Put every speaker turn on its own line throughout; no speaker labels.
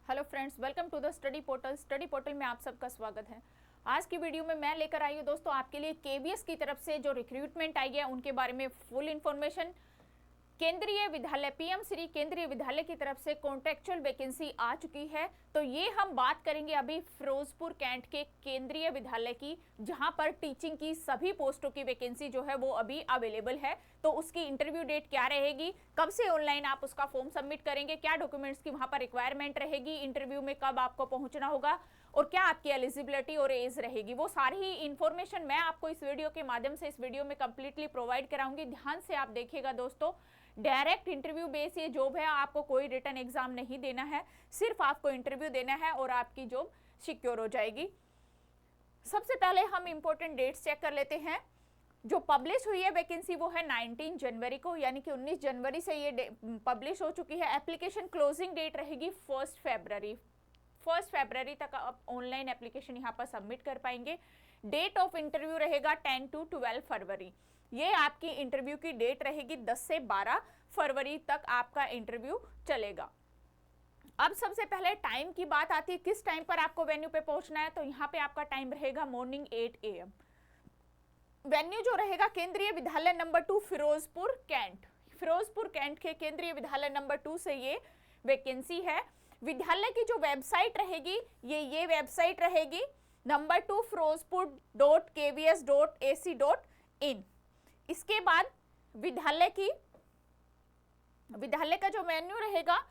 Hello friends, welcome to the study portal. Study portal में आप सबका स्वागत है। आज की वीडियो में मैं लेकर आई हूँ दोस्तों आपके लिए केवीएस की तरफ से जो रिक्रूटमेंट आई है उनके बारे में फुल इन्फॉर्मेशन। केंद्रीय विद्यालय पीएम श्री केंद्रीय विद्यालय की तरफ से कॉन्ट्रेक्चुअल वैकेंसी आ चुकी है। तो ये हम बात करेंगे अभी फिरोजपुर कैंट के केंद्रीय विद्यालय की, जहां पर टीचिंग की सभी पोस्टों की वैकेंसी जो है वो अभी अवेलेबल है। तो उसकी इंटरव्यू डेट क्या रहेगी, कब से ऑनलाइन आप उसका फॉर्म सबमिट करेंगे, क्या डॉक्यूमेंट्स की वहां पर रिक्वायरमेंट रहेगी, इंटरव्यू में कब आपको पहुंचना होगा और क्या आपकी एलिजिबिलिटी और एज रहेगी, वो सारी ही इंफॉर्मेशन मैं आपको इस वीडियो के माध्यम से इस वीडियो में कंप्लीटली प्रोवाइड कराऊंगी। ध्यान से आप देखिएगा दोस्तों, डायरेक्ट इंटरव्यू बेस ये जॉब है, आपको कोई रिटन एग्जाम नहीं देना है, सिर्फ आपको इंटरव्यू देना है और आपकी जॉब सिक्योर हो जाएगी। सबसे पहले हम इंपॉर्टेंट डेट्स चेक कर लेते हैं। जो पब्लिश हुई है वैकेंसी वो है 19 जनवरी को, यानी कि 19 जनवरी से ये पब्लिश हो चुकी है। एप्लीकेशन क्लोजिंग डेट रहेगी 1 फरवरी तक आप ऑनलाइन एप्लीकेशन यहाँ पर सबमिट कर पाएंगे। डेट ऑफ इंटरव्यू रहेगा 10 to 12 फरवरी। ये आपकी इंटरव्यू की डेट रहेगी। 10 से 12 फरवरी तक आपका इंटरव्यू चलेगा। अब सबसे पहले टाइम की बात आती है, किस टाइम पर आपको वेन्यू पे पहुंचना है। तो यहाँ पे आपका टाइम रहेगा मॉर्निंग 8 AM। वेन्यू जो रहेगा Kendriya Vidyalaya number 2 Firozpur cantt. Firozpur cantt के केंद्रीय विद्यालय नंबर 2 से ये वैकेंसी है। विद्यालय की जो वेबसाइट रहेगी ये वेबसाइट रहेगी number 2 firozpur.kvs.ac.in। इसके बाद विद्यालय का जो मेन्यू रहेगा,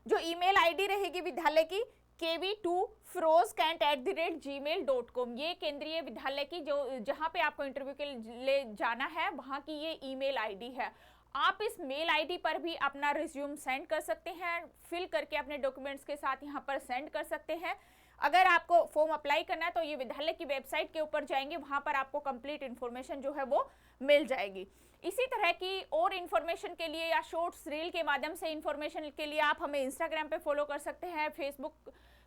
जो ईमेल आईडी रहेगी विद्यालय की kv2firozkent@gmail.com। ये केंद्रीय विद्यालय की जो जहां पे आपको इंटरव्यू के लिए जाना है वहां की ये ईमेल आईडी है। आप इस मेल आईडी पर भी अपना रिज्यूम सेंड कर सकते हैं, फिल करके अपने डॉक्यूमेंट्स के साथ यहाँ पर सेंड कर सकते हैं। अगर आपको फॉर्म अप्लाई करना है तो ये विद्यालय की वेबसाइट के ऊपर जाएंगे, वहां पर आपको कंप्लीट इन्फॉर्मेशन जो है वो मिल जाएगी। इसी तरह की और इन्फॉर्मेशन के लिए या शॉर्ट्स रील के माध्यम से इन्फॉर्मेशन के लिए आप हमें इंस्टाग्राम पे फॉलो कर सकते हैं,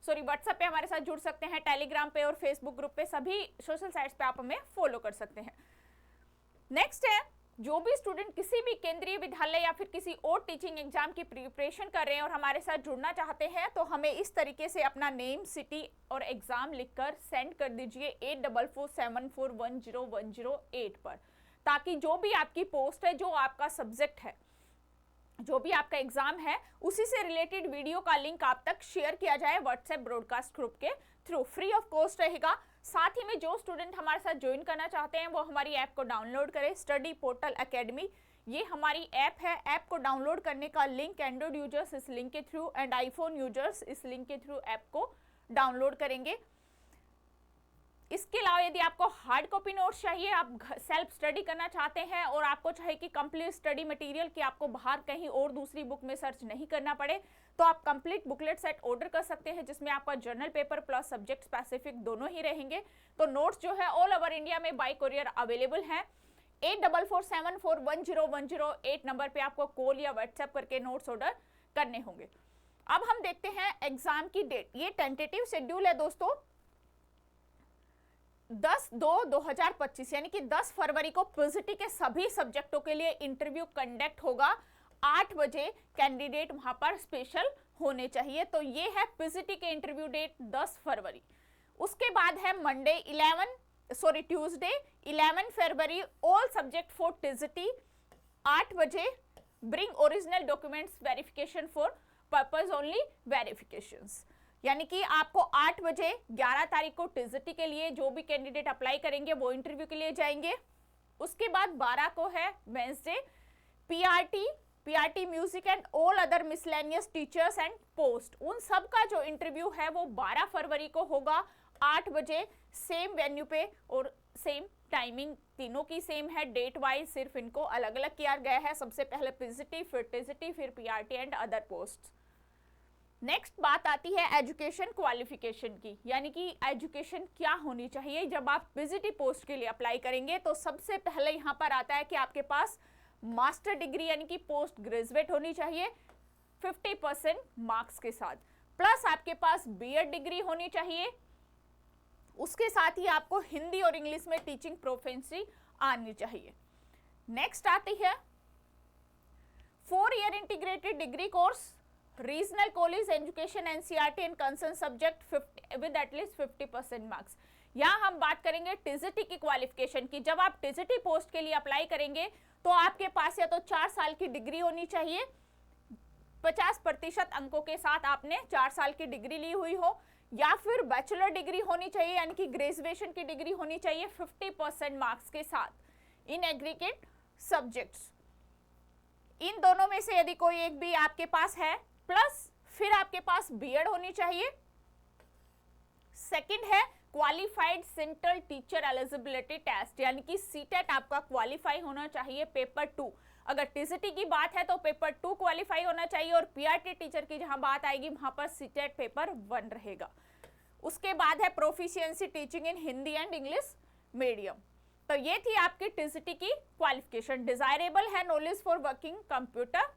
व्हाट्सएप पे हमारे साथ जुड़ सकते हैं, टेलीग्राम पे और फेसबुक ग्रुप पे, सभी सोशल साइट्स पे आप हमें फॉलो कर सकते हैं। नेक्स्ट है, जो भी स्टूडेंट किसी भी केंद्रीय विद्यालय या फिर किसी और टीचिंग एग्जाम की प्रिपरेशन कर रहे हैं और हमारे साथ जुड़ना चाहते हैं तो हमें इस तरीके से अपना नेम, सिटी और एग्जाम लिखकर सेंड कर दीजिए 8447410108 पर, ताकि जो भी आपकी पोस्ट है, जो आपका सब्जेक्ट है, जो भी आपका एग्जाम है, उसी से रिलेटेड वीडियो का लिंक आप तक शेयर किया जाए व्हाट्सएप ब्रॉडकास्ट ग्रुप के थ्रू। फ्री ऑफ कॉस्ट रहेगा। साथ ही में जो स्टूडेंट हमारे साथ ज्वाइन करना चाहते हैं वो हमारी ऐप को डाउनलोड करें, स्टडी पोर्टल एकेडमी। ये हमारी ऐप है। ऐप को डाउनलोड करने का लिंक एंड्रॉइड यूजर्स इस लिंक के थ्रू एंड आईफोन यूजर्स इस लिंक के थ्रू ऐप को डाउनलोड करेंगे। इसके अलावा यदि आपको हार्ड कॉपी नोट्स चाहिए, आप सेल्फ स्टडी करना चाहते हैं और आपको चाहिए कि कंप्लीट स्टडी मटेरियल कि आपको बाहर कहीं और दूसरी बुक में सर्च नहीं करना पड़े, तो आप कंप्लीट बुकलेट सेट ऑर्डर कर सकते हैं, जिसमें आपका journal paper plus subject specific दोनों ही रहेंगे। तो नोट्स जो है ऑल ओवर इंडिया में बाय कोरियर अवेलेबल हैं। 8447410108 नंबर पे आपको कॉल या व्हाट्सएप करके नोट्स ऑर्डर करने होंगे। अब हम देखते हैं एग्जाम की डेट। ये टेंटेटिव शेड्यूल है दोस्तों। 10/2/2025 यानी कि 10 फरवरी को पीजीटी के सभी सब्जेक्टों के लिए इंटरव्यू कंडक्ट होगा। 8 बजे कैंडिडेट वहां पर स्पेशल होने चाहिए। तो ये है पीजीटी के इंटरव्यू डेट 10 फरवरी। उसके बाद है Tuesday 11 February, all subject for TGT 8 बजे। Bring original documents verification for purpose only verifications, यानी कि आपको 8 बजे 11 तारीख को टीजीटी के लिए जो भी कैंडिडेट अप्लाई करेंगे वो इंटरव्यू के लिए जाएंगे। उसके बाद 12 को है Wednesday PRT music and all other miscellaneous teachers and post. उन सब का जो इंटरव्यू है वो 12 फरवरी को होगा 8 बजे, सेम वेन्यू पे और सेम टाइमिंग, तीनों की सेम है। डेट वाइज सिर्फ इनको अलग अलग किया गया है। सबसे पहले पीजीटी, फिर टीजीटी, फिर PRT and other post. Next बात आती है एजुकेशन क्वालिफिकेशन की, यानी कि एजुकेशन क्या होनी चाहिए जब आप पीजीटी पोस्ट के लिए अप्लाई करेंगे। तो सबसे पहले यहाँ पर आता है कि आपके पास मास्टर डिग्री यानी कि पोस्ट ग्रेजुएट होनी चाहिए 50% मार्क्स के साथ, प्लस आपके पास बीएड डिग्री होनी चाहिए। उसके साथ ही आपको हिंदी और इंग्लिश में टीचिंग प्रोफिशिएंसी आनी चाहिए। नेक्स्ट आती है 4 year integrated degree course regional college education NCERT and concern subject with at least 50% marks. यहाँ हम बात करेंगे टीजीटी की क्वालिफिकेशन की। जब आप टीजीटी पोस्ट के लिए अप्लाई करेंगे तो आपके पास या तो 4 साल की डिग्री होनी चाहिए, 50% अंकों के साथ आपने 4 साल की डिग्री ली हुई हो, या फिर बैचलर डिग्री होनी चाहिए यानी कि ग्रेजुएशन की डिग्री होनी चाहिए 50% मार्क्स के साथ इन एग्रीगेट सब्जेक्ट्स। इन दोनों में से यदि कोई एक भी आपके पास है, प्लस फिर आपके पास बीएड होनी चाहिए। सेकंड है qualified central teacher eligibility test यानी कि सीटेट आपका क्वालिफाई होना चाहिए पेपर 2। अगर टीजीटी की बात है तो पेपर 2 क्वालिफाई होना चाहिए, और पीआरटी टीचर की जहां बात आएगी वहां पर सीटेट पेपर 1 रहेगा। उसके बाद है proficiency teaching in Hindi and English medium. तो ये थी आपकी टीजीटी की क्वालिफिकेशन। डिजायरेबल है नॉलेज फॉर वर्किंग कंप्यूटर।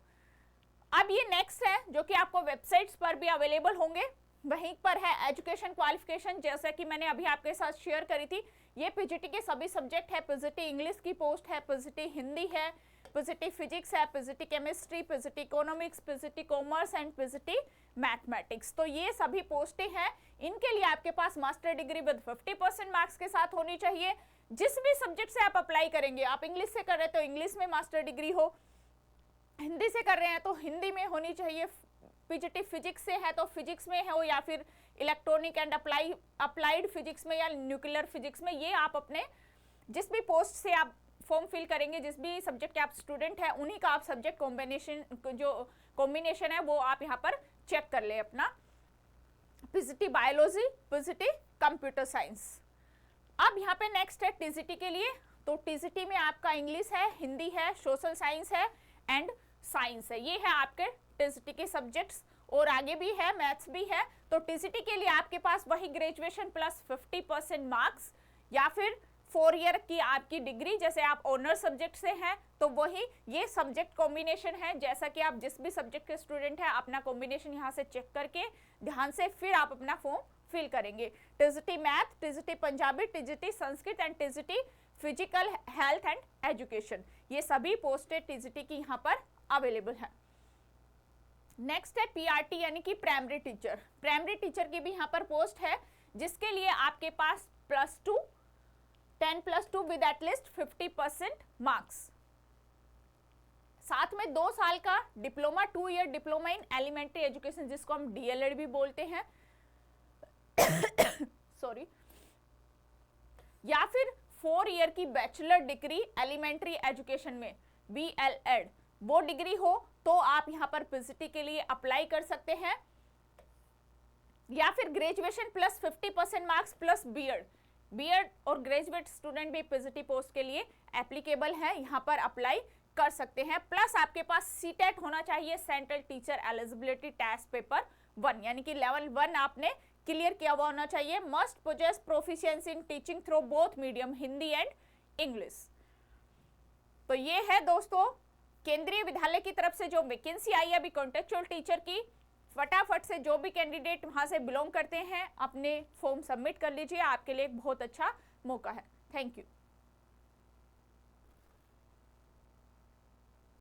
अब ये नेक्स्ट है जो कि आपको वेबसाइट्स पर भी अवेलेबल होंगे। वहीं पर है एजुकेशन क्वालिफिकेशन, जैसा कि मैंने अभी आपके साथ शेयर करी थी। ये पीजीटी के सभी सब्जेक्ट है। पीजीटी इंग्लिश की पोस्ट है, पीजीटी हिंदी है, पीजीटी फिजिक्स है, PGT chemistry, PGT economics, PGT commerce and PGT mathematics. तो ये सभी पोस्टें हैं। इनके लिए आपके पास मास्टर डिग्री विद 50% मार्क्स के साथ होनी चाहिए। जिस भी सब्जेक्ट से आप अप्लाई करेंगे, आप इंग्लिश से कर रहे हैं तो इंग्लिश में मास्टर डिग्री हो, हिंदी से कर रहे हैं तो हिंदी में होनी चाहिए, पीजीटी फिजिक्स से है तो फिजिक्स में हो, या फिर इलेक्ट्रॉनिक एंड अप्लाइड फिजिक्स में या न्यूक्लियर फिजिक्स में। ये आप अपने जिस भी पोस्ट से आप फॉर्म फिल करेंगे, जिस भी सब्जेक्ट के आप स्टूडेंट हैं, उन्हीं का आप सब्जेक्ट कॉम्बिनेशन जो कॉम्बिनेशन है वो आप यहाँ पर चेक कर ले अपना। PGT biology, PGT computer science. अब यहाँ पे नेक्स्ट है टीजीटी के लिए। तो टीजीटी में आपका इंग्लिश है, हिंदी है, सोशल साइंस है एंड साइंस है। ये है आपके टीजीटी के सब्जेक्ट्स, और आगे भी है, मैथ्स भी है। तो टीजीटी के लिए आपके पास वही ग्रेजुएशन प्लस 50% मार्क्स, या फिर 4 ईयर की आपकी डिग्री, जैसे आप ऑनर सब्जेक्ट से हैं तो वही ये सब्जेक्ट कॉम्बिनेशन है। जैसा कि आप जिस भी सब्जेक्ट के स्टूडेंट हैं, अपना कॉम्बिनेशन यहाँ से चेक करके ध्यान से फिर आप अपना फॉर्म फिल करेंगे। TGT math, TGT Punjabi, TGT Sanskrit and TGT physical health and education, ये सभी पोस्टें टीजीटी की यहाँ पर अवेलेबल है। नेक्स्ट है पीआरटी यानी कि प्राइमरी टीचर। प्राइमरी टीचर की भी यहाँ पर पोस्ट है, जिसके लिए आपके पास +2 10+2 विद एटलीस्ट 50% मार्क्स, साथ में 2 साल का diploma, 2 year diploma in elementary education, जिसको हम डीएलएड भी बोलते हैं सॉरी, या फिर 4 ईयर की बैचलर डिग्री एलिमेंट्री एजुकेशन में बीएलएड, वो डिग्री हो तो आप यहाँ पर पीजीटी के लिए अप्लाई कर सकते हैं। या फिर graduation plus 50% marks plus BEd और ग्रेजुएट स्टूडेंट भी पीजीटी पोस्ट के लिए एप्लीकेबल है, यहाँ पर अप्लाई कर सकते हैं। प्लस आपके पास सीटेट होना चाहिए, central teacher eligibility test paper 1, यानी कि लेवल 1 आपने क्लियर किया हुआ होना चाहिए। Must posses proficiency in teaching through both medium Hindi and English. तो ये है दोस्तों केंद्रीय विद्यालय की तरफ से जो वैकेंसी आई है अभी कॉन्टेक्चुअल टीचर की। फटाफट से जो भी कैंडिडेट वहां से बिलोंग करते हैं अपने फॉर्म सबमिट कर लीजिए, आपके लिए एक बहुत अच्छा मौका है। Thank you.